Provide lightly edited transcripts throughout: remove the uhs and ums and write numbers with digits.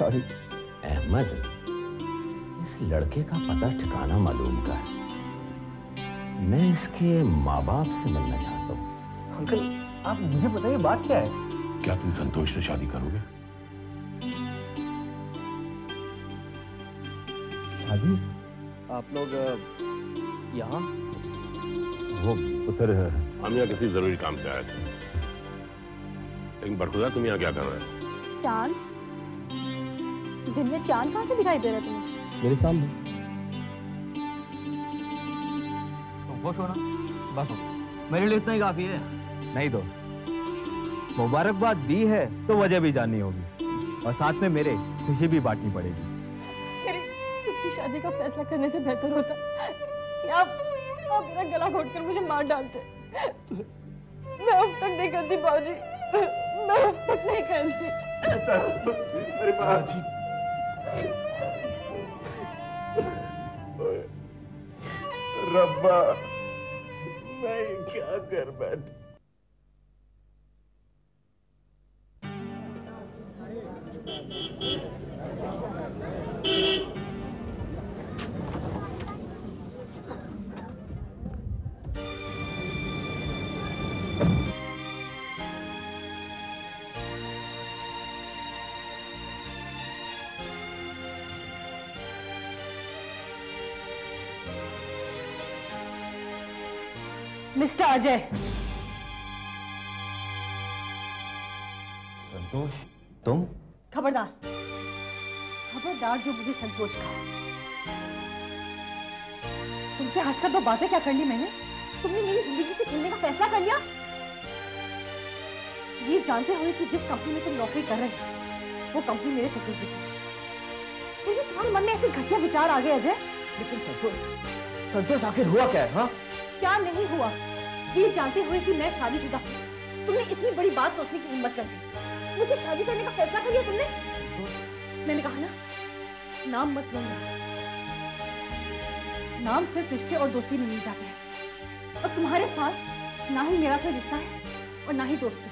Sorry. Ahmad, इस लड़के का पता ठिकाना मालूम का है। मैं इसके माँ बाप से मिलना चाहता हूँ। अंकल आप मुझे बताइए बात क्या है? क्या तुम संतोष से शादी करोगे? शादी? आप लोग यहाँ? वो उधर हम यहाँ किसी जरूरी काम से आए थे। लेकिन बरखुदा तुम यहाँ क्या कर रहे हो? चांद? दिन में चांद कहाँ से दिखाई दे रहा तुम्हें? मेरे सामने। तुम खुश हो ना? बस हो, मेरे लिए इतना ही काफी है। नहीं दोस्त, मुबारकबाद दी है तो वजह भी जाननी होगी और साथ में मेरे खुशी भी बांटनी पड़ेगी। मेरी दूसरी शादी का फैसला करने से बेहतर होता कि आप मेरा गला घोटकर मुझे मार डालते। मैं अब तक नहीं करती बाबूजी, मैं अब तक नहीं करती। मेरे बाबूजी, रब्बा, मैं क्या कर बैठा? मिस्टर अजय। संतोष, तुम? खबरदार, खबरदार जो मुझे संतोष कहा। तुमसे हंसकर तो बातें क्या कर ली मैंने? तुमने मेरी जिंदगी से खेलने का फैसला कर लिया, ये जानते हुए कि जिस कंपनी में तुम नौकरी कर रहे हो वो कंपनी मेरे ससुर जी की। तो ये तुम्हारे मन में ऐसे घटिया विचार आ गए अजय? लेकिन संतोष आखिर हुआ क्या है? हाँ, क्या नहीं हुआ ये जानते हुए कि मैं शादीशुदा हूँ, तुमने इतनी बड़ी बात सोचने की हिम्मत कर दी। मुझे शादी करने का फैसला कर लिया तुमने। मैंने कहा ना, नाम मत लेना। नाम सिर्फ रिश्ते और दोस्ती में मिल जाते हैं और तुम्हारे साथ ना ही मेरा कोई रिश्ता है और ना ही दोस्ती।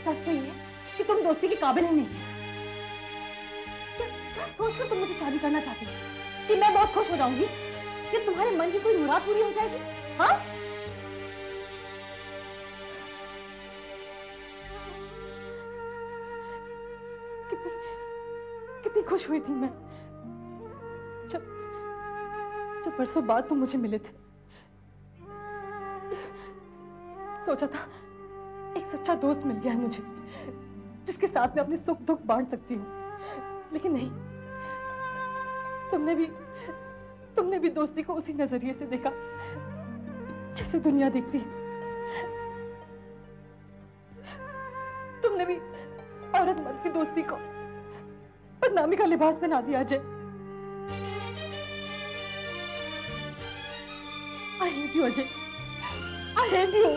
सच तो ये है कि तुम दोस्ती के काबिल ही नहीं है। क्या सोचकर तुम मुझे शादी करना चाहती हो कि मैं बहुत खुश हो जाऊंगी, कि तुम्हारे मन की कोई मुराद पूरी हो जाएगी? हाँ? कितनी खुश हुई थी मैं जब परसों बाद तुम मुझे मिले थे। सोचा था एक सच्चा दोस्त मिल गया है मुझे, जिसके साथ मैं अपने सुख दुख बांट सकती हूँ। लेकिन नहीं, तुमने भी दोस्ती को उसी नजरिए से देखा जैसे दुनिया देखती है। तुमने भी औरत मर्द की दोस्ती को बदनामी का लिबास बना दिया Ajay. I hate you Ajay, I hate you।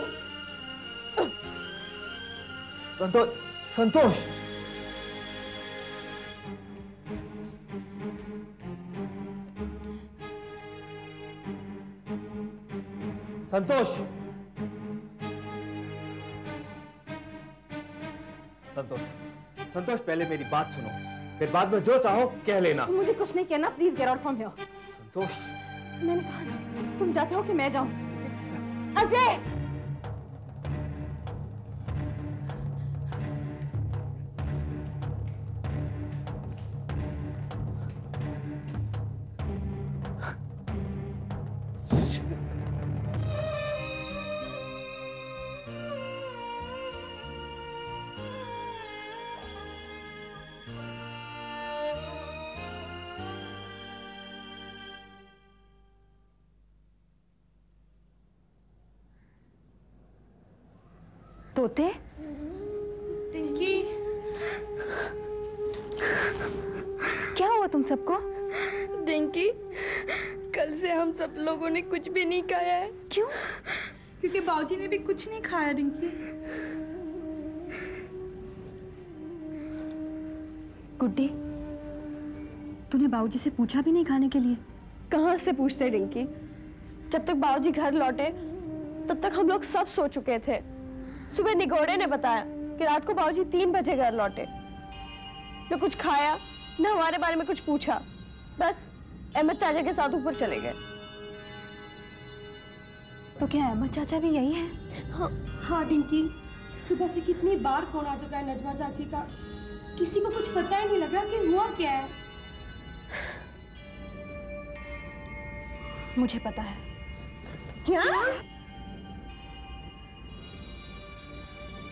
संतोष, संतोष, संतोष, संतोष, संतोष, पहले मेरी बात सुनो, फिर बाद में जो चाहो कह लेना। मुझे कुछ नहीं कहना, please get out from here. Santosh, मैंने कहा तुम जाते हो कि मैं जाऊं? अजय! तोते? टिंकी, क्या हुआ तुम सबको? टिंकी, कल से हम सब लोगों ने कुछ भी नहीं खाया है। क्यों? क्योंकि बाबूजी ने भी कुछ नहीं खाया। टिंकी, गुड्डी, तूने बाबूजी से पूछा भी नहीं खाने के लिए? कहाँ से पूछते टिंकी? जब तक बाबूजी घर लौटे तब तक हम लोग सब सो चुके थे। सुबह निगोड़े ने बताया कि रात को बाबूजी 3 बजे घर लौटे। न कुछ खाया, न हमारे बारे में कुछ पूछा, बस अहमद चाचा के साथ ऊपर चले गए। तो क्या अहमद चाचा भी यही है? हाँ डिंकी, सुबह से कितनी बार फोन आ चुका है नजमा चाची का, किसी को कुछ पता ही नहीं लगा कि हुआ क्या है। मुझे पता है। क्या?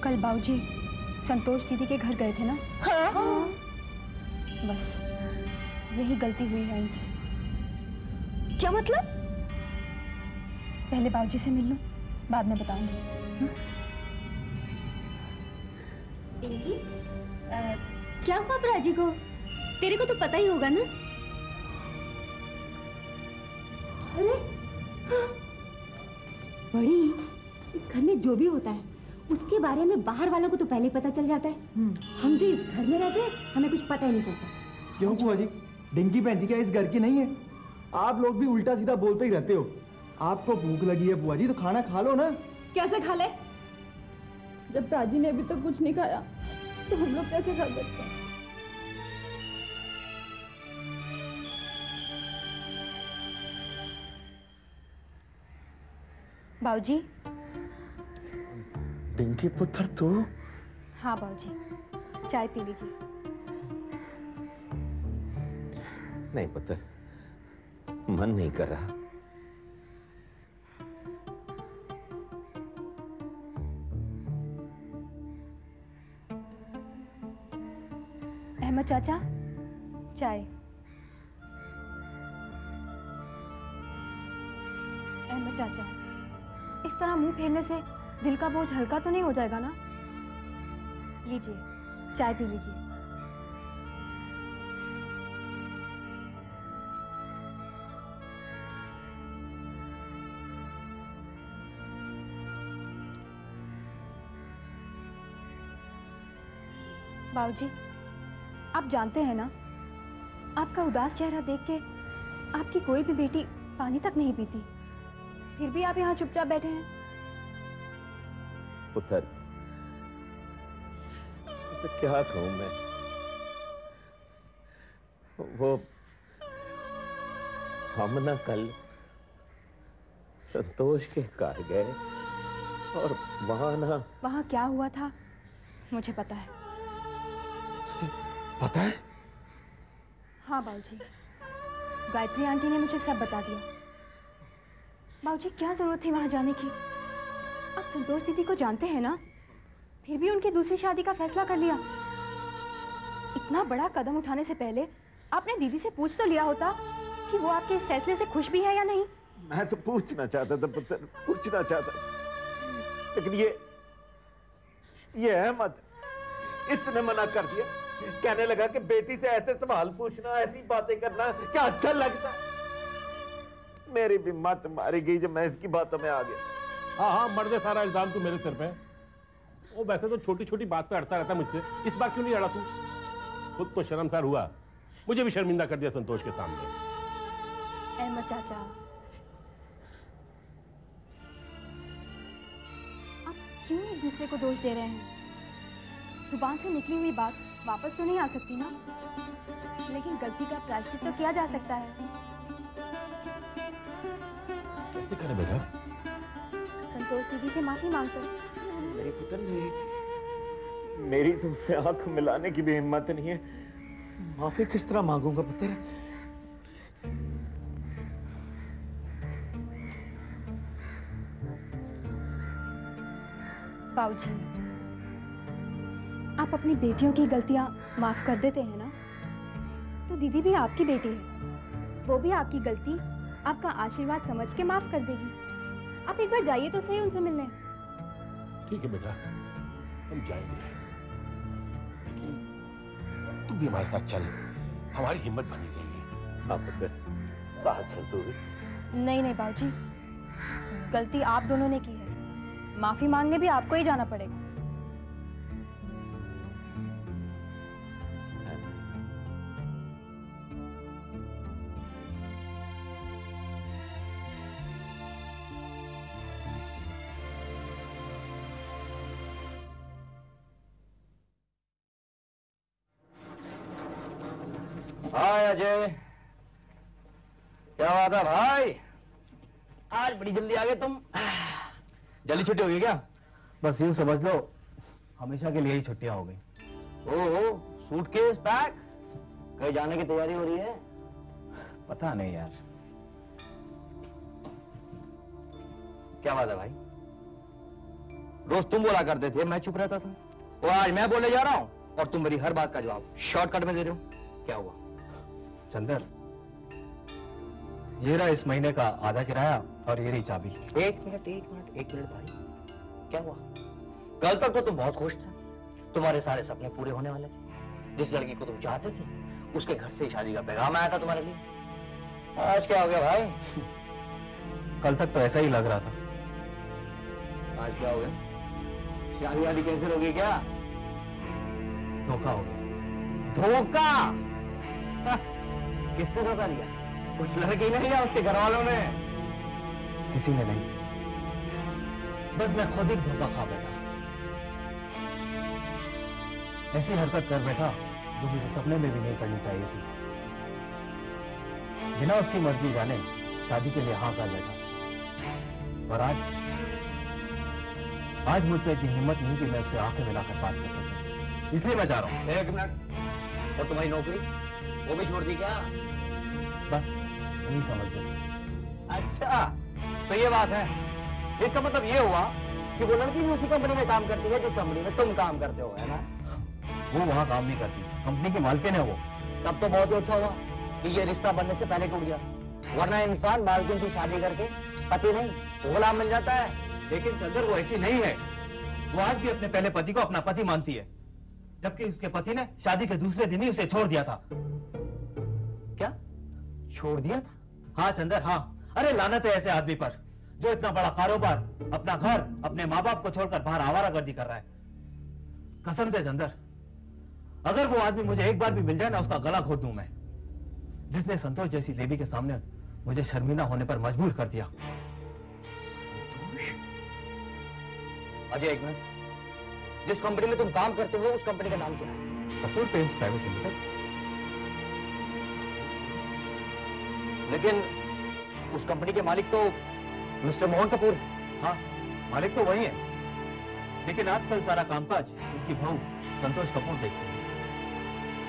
कल बाबूजी संतोष दीदी के घर गए थे ना? हाँ। बस यही गलती हुई है उनसे। क्या मतलब? पहले बाबूजी से मिल लूं, बाद में बताऊंगी। इनकी क्या हुआ प्राची को? तेरे को तो पता ही होगा ना। अरे बड़ी, इस घर में जो भी होता है उसके बारे में बाहर वालों को तो पहले पता चल जाता है। हम जो इस घर में रहते हैं हमें कुछ पता ही नहीं चलता। क्यों बुआ जी, डिंकी बहन जी क्या इस घर की नहीं है? आप लोग भी उल्टा सीधा बोलते ही रहते हो। आपको भूख लगी है बुआ जी तो खाना खा लो ना। कैसे खा ले? जब प्राची ने अभी तक कुछ नहीं खाया तो हम लोग कैसे खा सकते हैं? बाबूजी। डिंकी पुत्र तू? हाँ बाबूजी, चाय पी लीजिए। नहीं पुत्र, मन नहीं कर रहा। अहमद चाचा, चाय। अहमद चाचा, इस तरह मुंह फेरने से दिल का बोझ हल्का तो नहीं हो जाएगा ना? लीजिए, चाय पी लीजिए। बाबूजी, आप जानते हैं ना, आपका उदास चेहरा देख के आपकी कोई भी बेटी पानी तक नहीं पीती, फिर भी आप यहाँ चुपचाप बैठे हैं। पुत्र, तो क्या कहूं मैं? वो हम ना कल संतोष के घर गए और वहां क्या हुआ था मुझे पता है। पता है? हाँ बाबूजी, गायत्री आंटी ने मुझे सब बता दिया। बाबूजी, क्या जरूरत थी वहां जाने की? आप संतोष दीदी को जानते हैं ना, फिर भी उनकी दूसरी शादी का फैसला कर लिया। इतना बड़ा कदम उठाने से पहले आपने दीदी से पूछ तो लिया होता कि वो आपके इस फैसले से खुश भी है या नहीं। मैं तो पूछना चाहता था पुत्र, पूछना चाहता था, लेकिन ये अहमद, इसने मना कर दिया। कहने लगा कि बेटी से ऐसे सवाल पूछना, ऐसी बातें करना क्या अच्छा लगता? मेरी भी मत मारी गई जब मैं इसकी बातों में आ गया। हाँ हाँ, मर दे, सारा इल्जाम तू मेरे सिर पे। वो वैसे तो छोटी छोटी बात पे अड़ता रहता मुझसे, इस बार क्यों नहीं अड़ा तू? खुद तो शर्मसार हुआ, मुझे भी शर्मिंदा कर दिया संतोष के सामने। अहमद चाचा, आप क्यों एक दूसरे को दोष दे रहे हैं? जुबान से निकली हुई बात वापस तो नहीं आ सकती ना, लेकिन गलती का प्रायश्चित तो किया जा सकता है। कैसे करे बेटा? संतोष दीदी से माफी मांगते। नहीं पुत्र नहीं, मेरी तो उससे आंख मिलाने की भी हिम्मत नहीं है। माफी किस तरह मांगूंगा पुत्र? बाबूजी, आप अपनी बेटियों की गलतियां माफ कर देते हैं ना, तो दीदी भी आपकी बेटी है, वो भी आपकी गलती आपका आशीर्वाद समझ के माफ कर देगी। आप एक बार जाइए तो सही उनसे मिलने। ठीक है बेटा, हम जाएंगे, लेकिन तू भी हमारे साथ चल, हमारी हिम्मत बनी रहेगी। हाँ पुत्र, साथ चल तू भी। नहीं नहीं बाबूजी, गलती आप दोनों ने की है, माफी मांगने भी आपको ही जाना पड़ेगा। हाय अजय, क्या बात है भाई? आज बड़ी जल्दी आ गए तुम। जल्दी छुट्टी हो गई क्या? बस यूं समझ लो, हमेशा के लिए ही छुट्टियां हो गई। ओहो, सूटकेस पैक, कहीं जाने की तैयारी हो रही है? पता नहीं यार। क्या बात है भाई? रोज तुम बोला करते थे, मैं चुप रहता था, और आज मैं बोले जा रहा हूं और तुम मेरी हर बात का जवाब शॉर्टकट में दे रहे हो। क्या हुआ? चंदर, ये रहा इस महीने का आधा किराया और ये रही चाबी। एक मिनट भाई, क्या हुआ? कल तक तो तुम बहुत खुश थे, तुम्हारे सारे सपने पूरे होने वाले थे, जिस लड़की को तुम चाहते थे उसके घर से शादी का पैगाम आया था तुम्हारे लिए। आज क्या हो गया भाई? कल तक तो ऐसा ही लग रहा था। आज क्या हो गया? शादी वादी कैंसिल हो गई क्या? धोखा हो गया। धोखा? किसने धोखा दिया? उस लड़की ने या उसके घर वालों ने? किसी ने नहीं, बस मैं खुद ही धोखा खा बैठा। ऐसी हरकत कर बैठा जो मुझे सपने में भी नहीं करनी चाहिए थी। बिना उसकी मर्जी जाने शादी के लिए हाँ कर बैठा। और आज मुझ पे इतनी हिम्मत नहीं कि मैं उससे आंखें मिलाकर बात कर सकूं, इसलिए मैं जा रहा हूं। एक मिनट, और तुम्हारी नौकरी वो भी छोड़ दी क्या? बस यही समझ लो। अच्छा, तो ये बात है। इसका मतलब ये हुआ कि वो लड़की भी उसी कंपनी में काम करती है जिस कंपनी में तुम काम करते हो, है ना? वो वहां काम नहीं करती, कंपनी की मालकिन है वो। तब तो बहुत ही अच्छा हुआ कि ये रिश्ता बनने से पहले टूट गया, वरना इंसान मालकिन से शादी करके पति नहीं गुलाम बन जाता है। लेकिन चंदर, वो ऐसी नहीं है। वो आज भी अपने पहले पति को अपना पति मानती है, जबकि उसके पति ने शादी के दूसरे दिन ही उसे छोड़ दिया था। क्या छोड़ दिया था? हाँ चंदर, हाँ। अरे लानत है ऐसे आदमी पर जो इतना बड़ा कारोबार, अपना घर, अपने माँ बाप को छोड़कर बाहर आवारागर्दी कर रहा है। कसम से चंदर, अगर वो आदमी मुझे एक बार भी मिल जाए ना, उसका गला घोट दूं मैं। जिसने संतोष जैसी देवी के सामने मुझे शर्मिंदा होने पर मजबूर कर दिया। अजय, एक मिनट, जिस कंपनी में तुम काम करते हो उस कंपनी का नाम क्या है? Kapoor paints private limited. लेकिन उस कंपनी के मालिक तो मिस्टर मोहन कपूर है। हाँ, मालिक तो वही है, लेकिन आजकल सारा कामकाज उनकी बहू संतोष कपूर देखते हैं।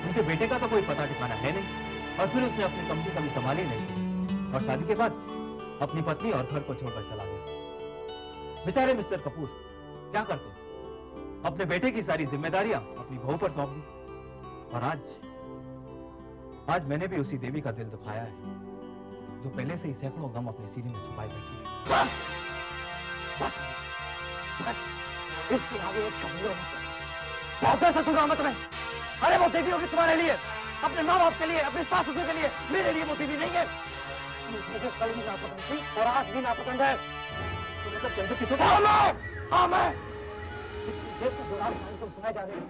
उनके बेटे का तो कोई पता ठिकाना है नहीं, और फिर उसने अपनी कंपनी कभी संभाली नहीं, और शादी के बाद अपनी पत्नी और घर को छोड़कर चला गया। बेचारे मिस्टर कपूर क्या करते, अपने बेटे की सारी जिम्मेदारियां अपनी बहू पर सौंप दी। और आज मैंने भी उसी देवी का दिल दुखाया है जो पहले से ही सैकड़ों गम अपने सीने में छुपाए बैठी है। बस, बस, बस, इसके आगे एक शब्द मत करो। बहुत देर से सुन रहा हूं मैं तुम्हें। अरे वो देवी होगी तुम्हारे लिए, अपने माँ बाप के लिए, अपने सास ससुर के लिए, मेरे लिए वो देवी नहीं है। मुझे कल भी नापसंद थी और आज भी नापसंद है। तुम्हें सब जल्दी किसी हाँ मैं देर से जो कहानी तुम सुनाए जा रहे हो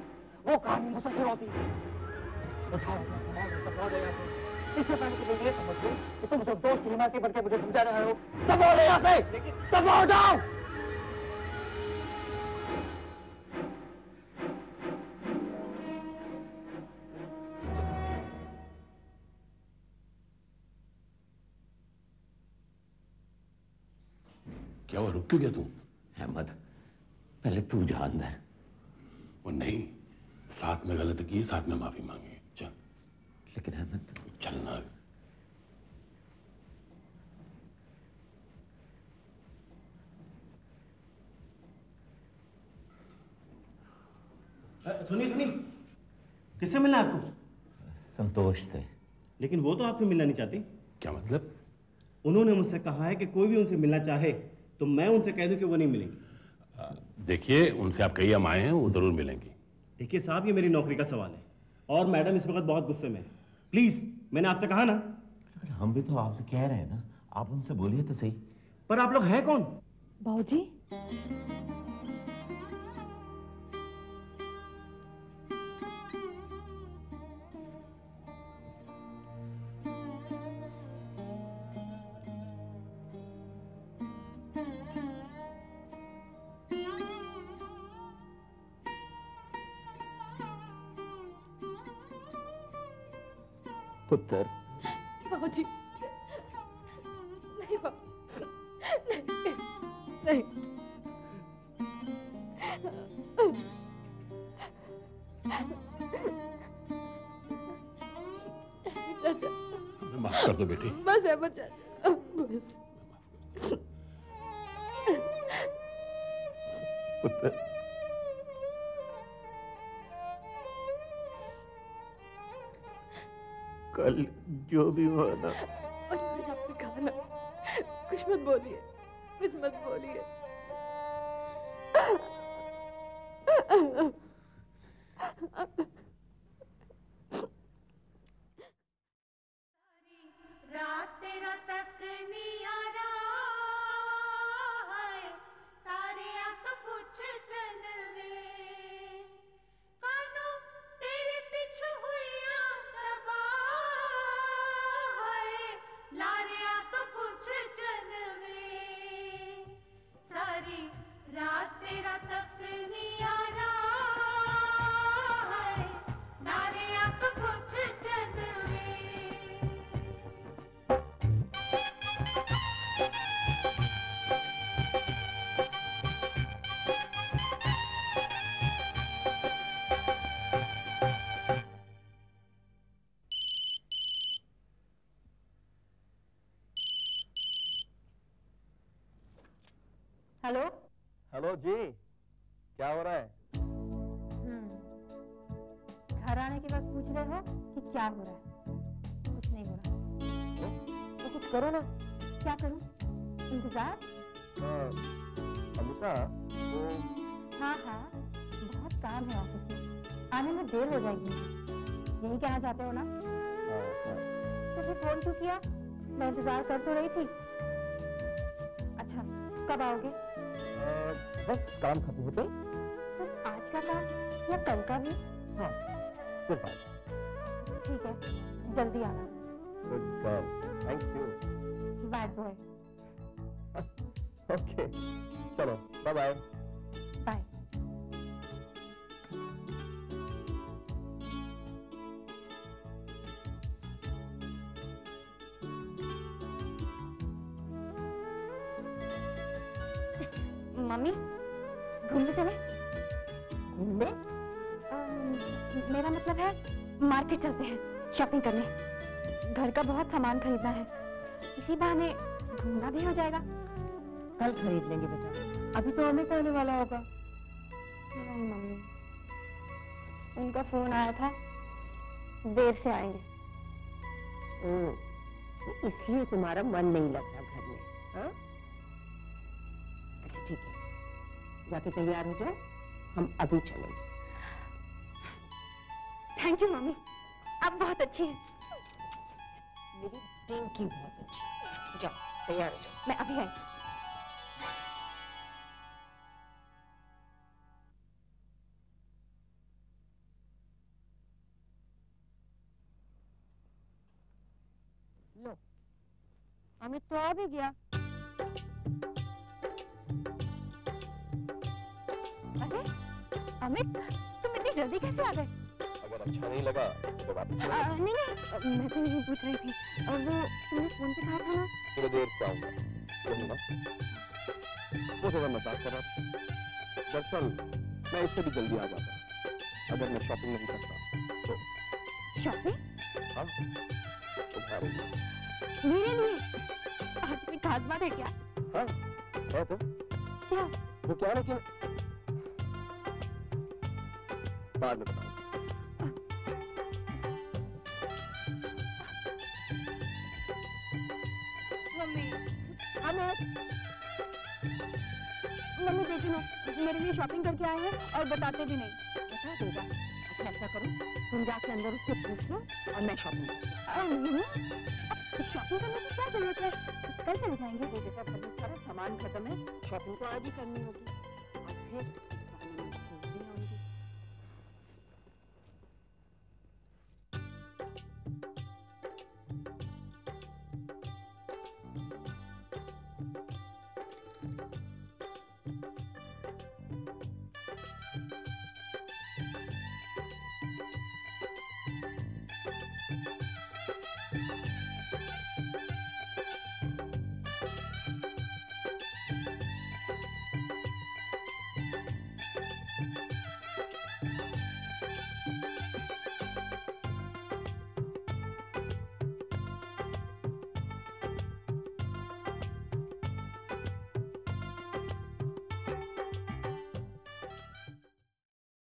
वो कहानी मुझसे होती है। उठाओ अपना सामान और दबाओ यहाँ से। इससे पहले कि तुम ये समझ लो कि तुम संतोष की हिमायती बनकर मुझे समझा रहे हो, दबाओ यहाँ से, दबाओ जाओ। क्या हुआ, रुक क्यों गया तू? अहमद, पहले तू जान दे। वो नहीं, साथ में गलती की, साथ में माफी मांगी। चल। लेकिन अहमद, चलना। सुनिए, किससे मिलना है आपको? संतोष से। लेकिन वो तो आपसे मिलना नहीं चाहती। क्या मतलब? उन्होंने मुझसे कहा है कि कोई भी उनसे मिलना चाहे तो मैं उनसे कह दूं कि वो नहीं मिलेंगी। देखिए, उनसे आप कहीं हम आए हैं, वो जरूर मिलेंगी। देखिए साहब, ये मेरी नौकरी का सवाल है और मैडम इस वक्त बहुत गुस्से में है। प्लीज, मैंने आपसे कहा ना। हम भी तो आपसे कह रहे हैं ना, आप उनसे बोलिए तो सही। पर आप लोग हैं कौन? बाबूजी, पुत्र बाबूजी नहीं बाबू नहीं चाचा माफ कर दो बेटी। बस है चाचा बस। पुत्र कल जो भी हुआ ना, और मैंने आपसे कहा ना कुछ मत बोलिए, कुछ मत बोलिए। रात तेरा तक नियारा है, तारे आंख कुछ जनवे, कानों तेरे पीछे हुई तबाह है, लारे आंख कुछ जनवे, सारी रात तेरा तक नियारा है, लारे आंख कुछ जनवे। हेलो। हेलो जी, क्या हो रहा है? घर आने के बाद पूछ रहे हो कि क्या हो रहा है? कुछ नहीं हो रहा। तो कुछ करो ना। क्या करूं? इंतजार? अमिता, वो हाँ हाँ, बहुत काम है ऑफिस में, आने में देर हो जाएगी। यही कहना चाहते हो ना? तो फिर फोन क्यों किया? मैं इंतजार कर तो रही थी। अच्छा, कब आओगे? बस काम खत्म होते। सिर्फ आज का काम या कल का भी? हाँ, सिर्फ आज। ठीक है, जल्दी आना। Good girl, thank you. Bad boy. Okay, चलो, बाय बाय। बाय। मम्मी, घूमने चले? घूमने? मेरा मतलब है मार्केट चलते हैं शॉपिंग करने। घर का बहुत सामान खरीदना है, इसी बहाने घूमना भी हो जाएगा। कल खरीद लेंगे बेटा, अभी तो अमित आने वाला होगा। नहीं मम्मी, उनका फोन आया था, देर से आएंगे। ओह, तो इसलिए तुम्हारा मन नहीं लगता घर में, हाँ? अच्छा ठीक है, जाके तैयार हो जाओ, हम अभी चलेंगे। थैंक यू मम्मी, आप बहुत अच्छी हैं। मेरी टिंकी बहुत अच्छी है। जाओ तैयार हो जाओ। मैं अभी आई। लो, अमित तो आ भी गया। अरे अमित, तुम इतनी जल्दी कैसे आ गए? अगर अच्छा नहीं लगा तो वापस नहीं नहीं, मैं तो यही पूछ रही थी। वो तुमने फोन पे कहा था ना? थोड़ी देर से आऊंगा। कहूंगा वो थोड़ा मजाक कर रहा था। दरअसल मैं इससे भी जल्दी आ जाता अगर मैं शॉपिंग नहीं करता तो। शॉपिंग? हाँ, तुम्हारे लिए। मेरे लिए? आज कोई खास बात है क्या? हाँ, है तो। क्या? वो क्या है कि बाद में बताऊंगा। मम्मी देखी ना, मेरे लिए शॉपिंग करके आए हैं और बताते भी नहीं। बता देगा। अच्छा ऐसा करो, तुम जाके अंदर उससे पूछ लो और मैं शॉपिंग शॉपिंग करने की क्या जरूरत है? कल चले जाएंगे। बेटा, बहुत सारा सामान खत्म है, शॉपिंग तो आज ही करनी होगी। और फिर